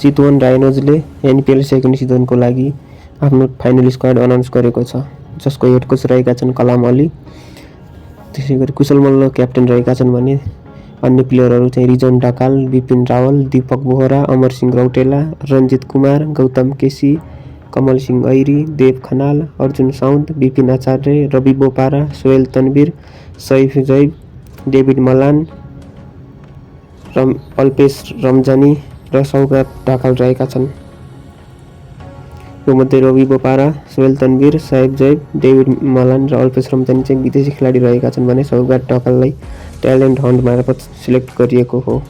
Chitwan राइनोजले NPL second सिजनको लागि आफ्नो फाइनल स्क्वाड अनाउन्स गरेको छ, जसको हेड कोच रहेका छन् कलाम अली। त्यसै गरी कुशल मल्ल क्याप्टेन रहेका छन् भने अन्य प्लेयरहरू चाहिँ रिजन ढकाल, विपिन रावल, दीपक बोहरा, अमर सिंह रौटेला, रञ्जित कुमार, गौतम केसी, कमल सिंह ऐरी, देव खनाल, अर्जुन साउद, विपिन आचार्य, रवि बोपारा, सोहेल तनवीर, सैफ जैब, डेभिड मलान, अल्पेश रमजानी र सौगात ढकाल रहेका छन्। यो मध्ये रवि बोपारा, सोहेल तनवीर, सैफ जैब, डेभिड मलान र अल्पेश रमजानी चाहिँ विदेशी खेलाडी रहेका छन् भने सौगात ढकाललाई ट्यालेन्ट हन्ट मार्फत सिलेक्ट गरिएको हो।